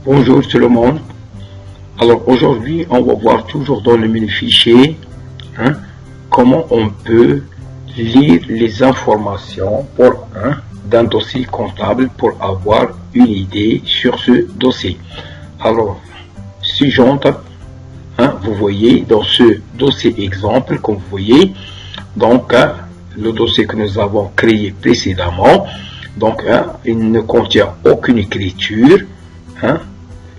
Bonjour tout le monde. Alors aujourd'hui, on va voir toujours dans le menu fichier comment on peut lire les informations d'un dossier comptable pour avoir une idée sur ce dossier. Alors, si j'entre, vous voyez dans ce dossier exemple, comme vous voyez, donc le dossier que nous avons créé précédemment, donc il ne contient aucune écriture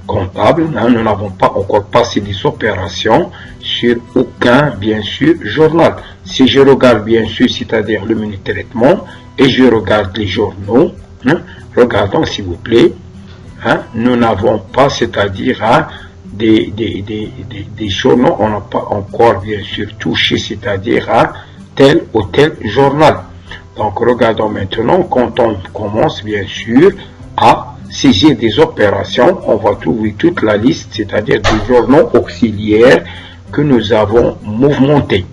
comptable, nous n'avons pas encore passé des opérations sur aucun, bien sûr, journal. Si je regarde, bien sûr, c'est-à-dire le menu traitement, et je regarde les journaux, regardons s'il vous plaît, nous n'avons pas, c'est-à-dire des journaux, on n'a pas encore, bien sûr, touché, c'est-à-dire à tel ou tel journal. Donc, regardons maintenant, quand on commence, bien sûr, à saisir des opérations, on va trouver toute la liste, c'est-à-dire des journaux auxiliaires que nous avons mouvementés.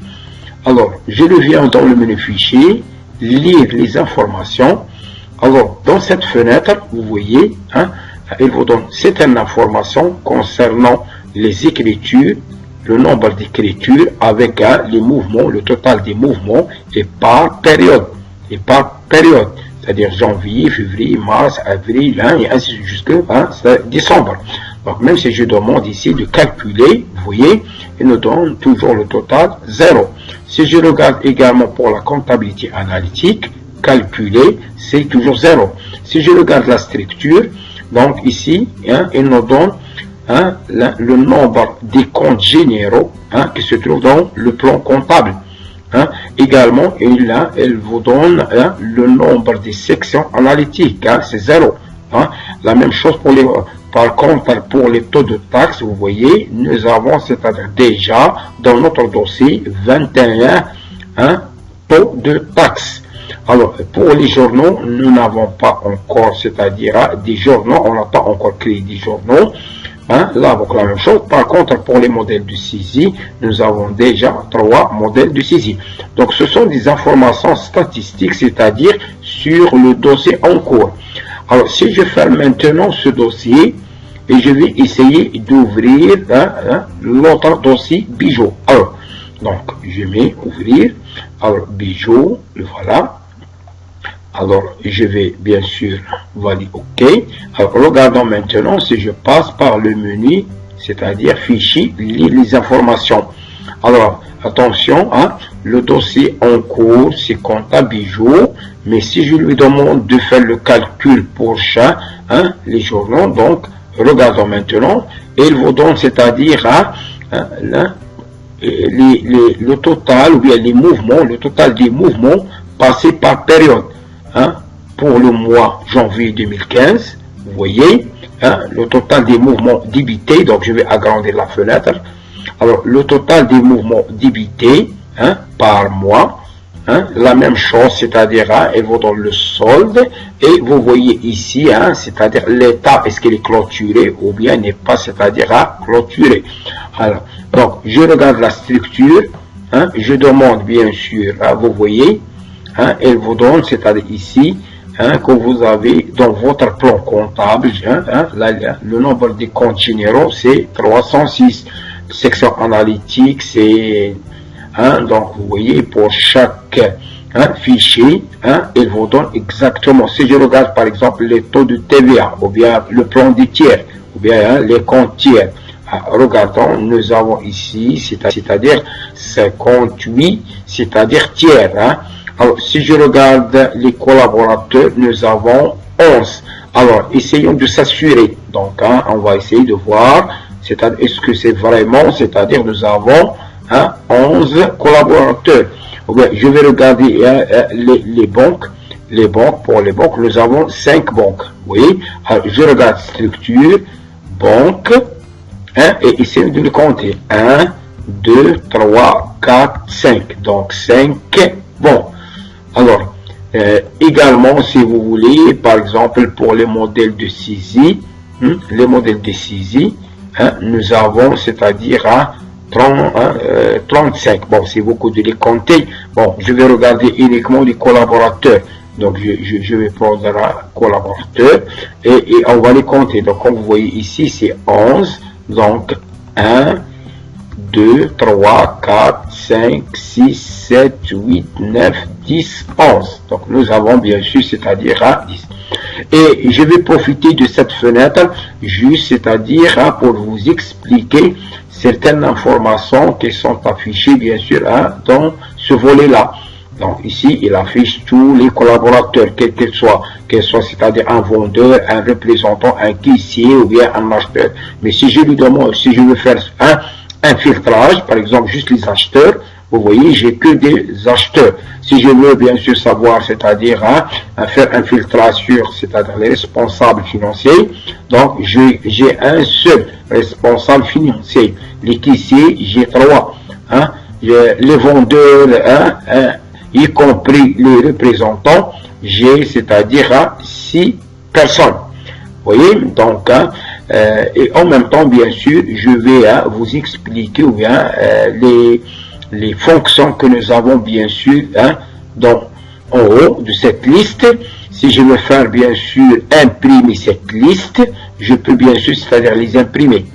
Alors, je reviens dans le menu fichier, lire les informations. Alors, dans cette fenêtre, vous voyez, il vous donne certaines informations concernant les écritures, le nombre d'écritures avec les mouvements, le total des mouvements et par période. C'est-à-dire janvier, février, mars, avril, et ainsi jusqu'à décembre. Donc même si je demande ici de calculer, vous voyez, il nous donne toujours le total 0. Si je regarde également pour la comptabilité analytique, calculer, c'est toujours 0. Si je regarde la structure, donc ici, il nous donne le nombre des comptes généraux qui se trouvent dans le plan comptable. Également, elle vous donne le nombre des sections analytiques, c'est 0. La même chose pour les, par contre, pour les taux de taxes, vous voyez, nous avons, c'est-à-dire déjà dans notre dossier 21 taux de taxes. Alors, pour les journaux, nous n'avons pas encore, c'est-à-dire des journaux, on n'a pas encore créé des journaux. Là, donc la même chose. Par contre, pour les modèles de saisie, nous avons déjà 3 modèles de saisie. Donc, ce sont des informations statistiques, c'est-à-dire sur le dossier en cours. Alors, si je ferme maintenant ce dossier, et je vais essayer d'ouvrir l'autre dossier bijoux. Alors, donc, je mets ouvrir. Alors, bijoux, voilà. Alors, je vais bien sûr valider OK. Alors, regardons maintenant si je passe par le menu, c'est-à-dire fichier, lire les informations. Alors, attention, le dossier en cours, c'est comptable bijoux. Mais si je lui demande de faire le calcul pour chaque, les journaux, donc, regardons maintenant, et il vous donne, c'est-à-dire, le total, ou bien les mouvements, le total des mouvements passés par période. Pour le mois janvier 2015, vous voyez, le total des mouvements débités, donc je vais agrandir la fenêtre. Alors, le total des mouvements débités par mois, la même chose, c'est-à-dire, elle vous donne le solde, et vous voyez ici, c'est-à-dire l'état, est-ce qu'il est clôturé ou bien n'est pas, c'est-à-dire clôturé. Alors, donc, je regarde la structure, je demande bien sûr, vous voyez, elle vous donne, c'est-à-dire ici, que vous avez dans votre plan comptable, le nombre des comptes généraux, c'est 306. Section analytique, c'est donc vous voyez, pour chaque fichier, il vous donne exactement, si je regarde par exemple les taux de TVA, ou bien le plan des tiers, ou bien les comptes tiers, regardons, nous avons ici, c'est-à-dire 58, c'est-à-dire tiers. Alors, si je regarde les collaborateurs, nous avons 11. Alors, essayons de s'assurer. Donc, on va essayer de voir, c'est-à-dire, est-ce que c'est vraiment, c'est-à-dire, nous avons 11 collaborateurs. Okay, je vais regarder les banques. Les banques, pour les banques, nous avons 5 banques. Oui. Alors, je regarde structure, banque, et essayons de le compter. 1, 2, 3, 4, 5. Donc, 5 banques. Alors, également, si vous voulez, par exemple, pour les modèles de saisie, nous avons, c'est-à-dire 35. Bon, c'est beaucoup de les compter. Bon, je vais regarder uniquement les collaborateurs. Donc je vais prendre un collaborateur et on va les compter. Donc comme vous voyez ici, c'est 11. Donc 1, 2, 3, 4, 5, 6, 7, 8, 9, 10, 11. Donc nous avons bien sûr, c'est-à-dire à 10. Et je vais profiter de cette fenêtre, juste, c'est-à-dire pour vous expliquer certaines informations qui sont affichées, bien sûr, dans ce volet-là. Donc ici, il affiche tous les collaborateurs, quels qu'ils soient, c'est-à-dire un vendeur, un représentant, un caissier ou bien un acheteur. Mais si je lui demande, si je veux faire un filtrage, par exemple, juste les acheteurs, vous voyez, j'ai que des acheteurs. Si je veux bien sûr savoir, c'est-à-dire faire un filtrage sur, c'est-à-dire les responsables financiers, donc j'ai un seul responsable financier. Les caissiers, j'ai 3. Les vendeurs, y compris les représentants, j'ai, c'est-à-dire 6 personnes. Vous voyez, donc, et en même temps, bien sûr, je vais vous expliquer ou bien les fonctions que nous avons, bien sûr, en haut de cette liste. Si je veux faire, bien sûr, imprimer cette liste, je peux, bien sûr, c'est-à-dire les imprimer.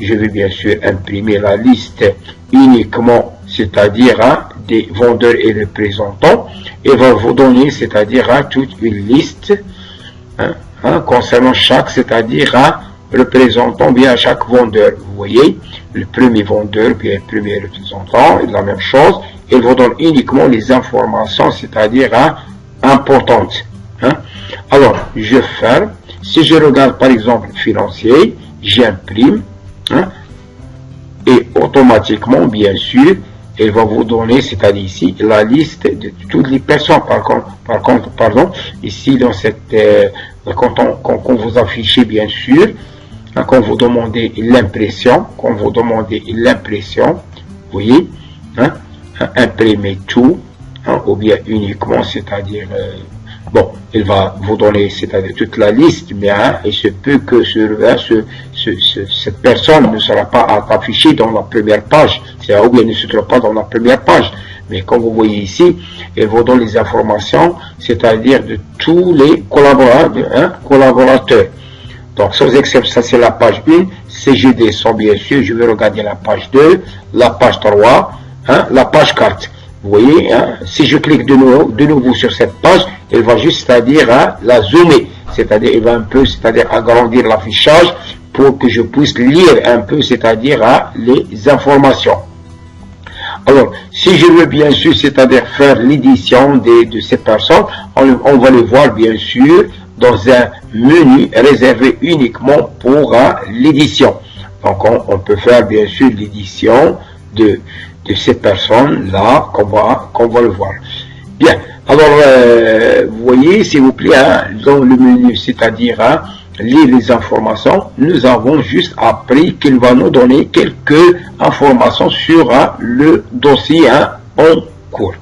Je vais, bien sûr, imprimer la liste uniquement, c'est-à-dire des vendeurs et représentants, et va vous donner, c'est-à-dire toute une liste concernant chaque, c'est-à-dire représentant bien chaque vendeur. Vous voyez, le premier vendeur, bien le premier représentant, est la même chose. Il vous donne uniquement les informations, c'est-à-dire importantes. Alors, je ferme. Si je regarde par exemple financier, j'imprime, et automatiquement, bien sûr, il va vous donner, c'est-à-dire ici, la liste de toutes les personnes. Par contre, pardon, ici dans cette, quand vous affichez, bien sûr, quand vous demandez l'impression, vous voyez, imprimer tout, ou bien uniquement, c'est-à-dire, bon, il va vous donner, c'est-à-dire toute la liste, mais il se peut que cette personne ne sera pas affichée dans la première page, ou bien ne se trouve pas dans la première page. Mais comme vous voyez ici, il vous donne les informations, c'est-à-dire de tous les collaborateurs. Donc, sans exception, ça c'est la page 1. Si je descends, bien sûr, je vais regarder la page 2, la page 3, la page 4. Vous voyez, si je clique de nouveau sur cette page, il va juste, c'est-à-dire la zoomer. C'est-à-dire, il va un peu, c'est-à-dire agrandir l'affichage pour que je puisse lire un peu, c'est-à-dire les informations. Alors, si je veux bien sûr, c'est-à-dire faire l'édition de ces personnes, on va les voir bien sûr dans un menu réservé uniquement pour l'édition. Donc, on peut faire bien sûr l'édition de ces personnes-là qu'on va le voir. Bien, alors, vous voyez, s'il vous plaît, dans le menu, c'est-à-dire lire les informations, nous avons juste appris qu'il va nous donner quelques informations sur le dossier en cours.